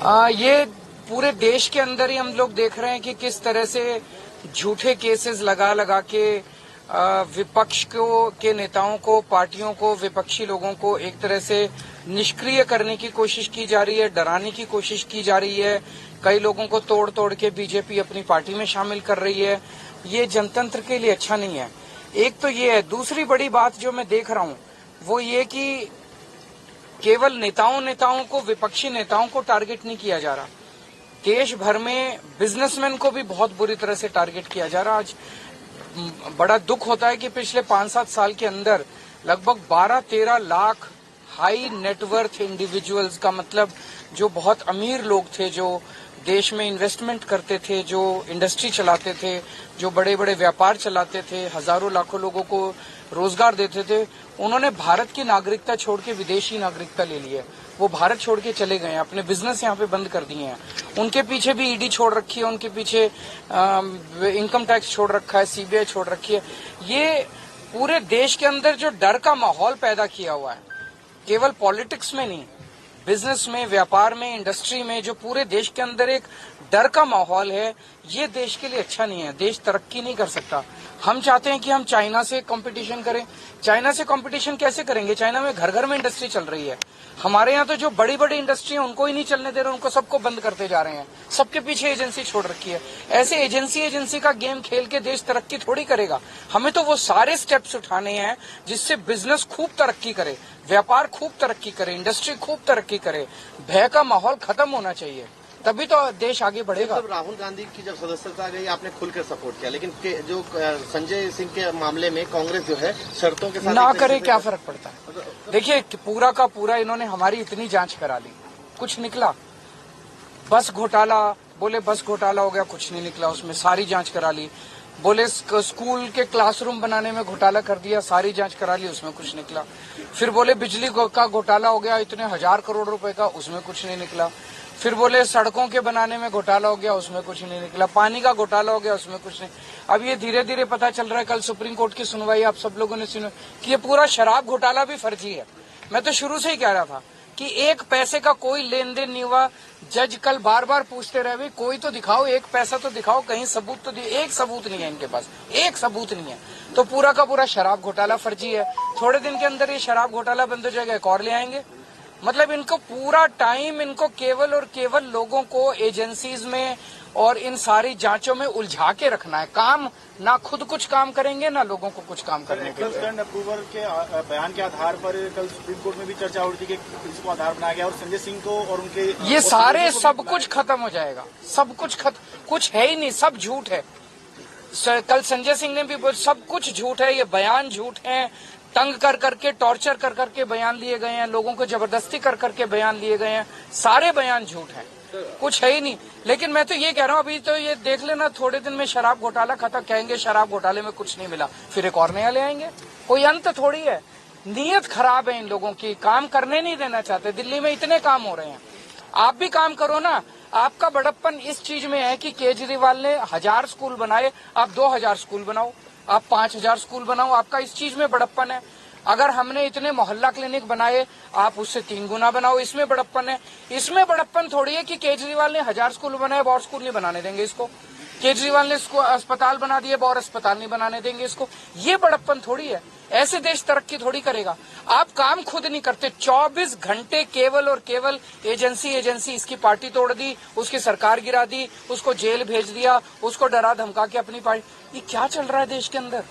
ये पूरे देश के अंदर ही हम लोग देख रहे हैं कि किस तरह से झूठे केसेस लगा लगा के विपक्ष के नेताओं को, पार्टियों को, विपक्षी लोगों को एक तरह से निष्क्रिय करने की कोशिश की जा रही है, डराने की कोशिश की जा रही है। कई लोगों को तोड़ तोड़ के बीजेपी अपनी पार्टी में शामिल कर रही है। ये जनतंत्र के लिए अच्छा नहीं है। एक तो ये है। दूसरी बड़ी बात जो मैं देख रहा हूं वो ये कि केवल नेताओं को, विपक्षी नेताओं को टारगेट नहीं किया जा रहा। देश भर में बिजनेसमैन को भी बहुत बुरी तरह से टारगेट किया जा रहा। आज बड़ा दुख होता है कि पिछले 5-7 साल के अंदर लगभग 12-13 लाख हाई नेटवर्थ इंडिविजुअल्स का मतलब जो बहुत अमीर लोग थे, जो देश में इन्वेस्टमेंट करते थे, जो इंडस्ट्री चलाते थे, जो बड़े बड़े व्यापार चलाते थे, हजारों लाखों लोगों को रोजगार देते थे, उन्होंने भारत की नागरिकता छोड़ के विदेशी नागरिकता ले ली है। वो भारत छोड़ के चले गए हैं, अपने बिजनेस यहाँ पे बंद कर दिए हैं। उनके पीछे भी ईडी छोड़ रखी है, उनके पीछे इनकम टैक्स छोड़ रखा है, सीबीआई छोड़ रखी है। ये पूरे देश के अंदर जो डर का माहौल पैदा किया हुआ है, केवल पॉलिटिक्स में नहीं, बिजनेस में, व्यापार में, इंडस्ट्री में, जो पूरे देश के अंदर एक डर का माहौल है, ये देश के लिए अच्छा नहीं है। देश तरक्की नहीं कर सकता। हम चाहते हैं कि हम चाइना से कंपटीशन करें। चाइना से कंपटीशन कैसे करेंगे? चाइना में घर घर में इंडस्ट्री चल रही है। हमारे यहाँ तो जो बड़ी बड़ी इंडस्ट्री है उनको ही नहीं चलने दे रहे, उनको सबको बंद करते जा रहे हैं। सबके पीछे एजेंसी छोड़ रखी है। ऐसे एजेंसी का गेम खेल के देश तरक्की थोड़ी करेगा। हमें तो वो सारे स्टेप्स उठाने हैं जिससे बिजनेस खूब तरक्की करे, व्यापार खूब तरक्की करे, इंडस्ट्री खूब तरक्की करे। भय का माहौल खत्म होना चाहिए, तभी तो देश आगे बढ़ेगा। राहुल गांधी की जब सदस्यता गई आपने खुलकर सपोर्ट किया, लेकिन जो संजय सिंह के मामले में कांग्रेस जो है शर्तों के साथ ना करे क्या फर्क पड़ता है? देखिए, पूरा का पूरा इन्होंने हमारी इतनी जांच करा ली, कुछ निकला। बस घोटाला बोले, बस घोटाला हो गया, कुछ नहीं निकला उसमें, सारी जांच करा ली। बोले स्कूल के क्लासरूम बनाने में घोटाला कर दिया, सारी जांच करा ली, उसमें कुछ निकला। फिर बोले बिजली का घोटाला हो गया, इतने 1000 करोड़ रुपए का, उसमें कुछ नहीं निकला। फिर बोले सड़कों के बनाने में घोटाला हो गया, उसमें कुछ नहीं निकला। पानी का घोटाला हो गया, उसमें कुछ नहीं। अब ये धीरे धीरे पता चल रहा है, कल सुप्रीम कोर्ट की सुनवाई आप सब लोगों ने सुनी कि ये पूरा शराब घोटाला भी फर्जी है। मैं तो शुरू से ही कह रहा था कि 1 पैसे का कोई लेन देन नहीं हुआ। जज कल बार बार पूछते रहे, कोई तो दिखाओ, 1 पैसा तो दिखाओ, कहीं सबूत तो दिए। एक सबूत नहीं है इनके पास, एक सबूत नहीं है। तो पूरा का पूरा शराब घोटाला फर्जी है। थोड़े दिन के अंदर ये शराब घोटाला बंद हो जाएगा, एक और ले आएंगे। मतलब इनको पूरा टाइम, इनको केवल और केवल लोगों को एजेंसीज में और इन सारी जांचों में उलझा के रखना है। काम ना खुद कुछ काम करेंगे, ना लोगों को कुछ काम करने के लिए। अप्रूवल के बयान के आधार पर कल सुप्रीम कोर्ट में भी चर्चा हो रही थी कि इसको आधार बनाया गया और संजय सिंह को और उनके ये सारे सब कुछ खत्म हो जाएगा। सब कुछ कुछ है ही नहीं, सब झूठ है। कल संजय सिंह ने भी सब कुछ झूठ है, ये बयान झूठ है। तंग कर करके, टॉर्चर कर करके बयान लिए गए हैं, लोगों को जबरदस्ती कर करके बयान लिए गए हैं। सारे बयान झूठ हैं, कुछ है ही नहीं। लेकिन मैं तो ये कह रहा हूँ, अभी तो ये देख लेना, थोड़े दिन में शराब घोटाला खत्म, कहेंगे शराब घोटाले में कुछ नहीं मिला, फिर एक और नया ले आएंगे। कोई अंत थोड़ी है। नीयत खराब है इन लोगों की, काम करने नहीं देना चाहते। दिल्ली में इतने काम हो रहे हैं, आप भी काम करो ना। आपका बड़प्पन इस चीज में है कि केजरीवाल ने 1000 स्कूल बनाए, आप 2000 स्कूल बनाओ, आप 5000 स्कूल बनाओ। आपका इस चीज में बड़प्पन है। अगर हमने इतने मोहल्ला क्लिनिक बनाए, आप उससे 3 गुना बनाओ, इसमें बड़प्पन है। इसमें बड़प्पन थोड़ी है कि केजरीवाल ने 1000 स्कूल बनाए, और स्कूल नहीं बनाने देंगे इसको। केजरीवाल ने इसको अस्पताल बना दिए, और अस्पताल नहीं बनाने देंगे इसको। ये बड़प्पन थोड़ी है। ऐसे देश तरक्की थोड़ी करेगा। आप काम खुद नहीं करते, 24 घंटे केवल और केवल एजेंसी इसकी पार्टी तोड़ दी, उसकी सरकार गिरा दी, उसको जेल भेज दिया, उसको डरा धमका के अपनी पार्टी। ये क्या चल रहा है देश के अंदर?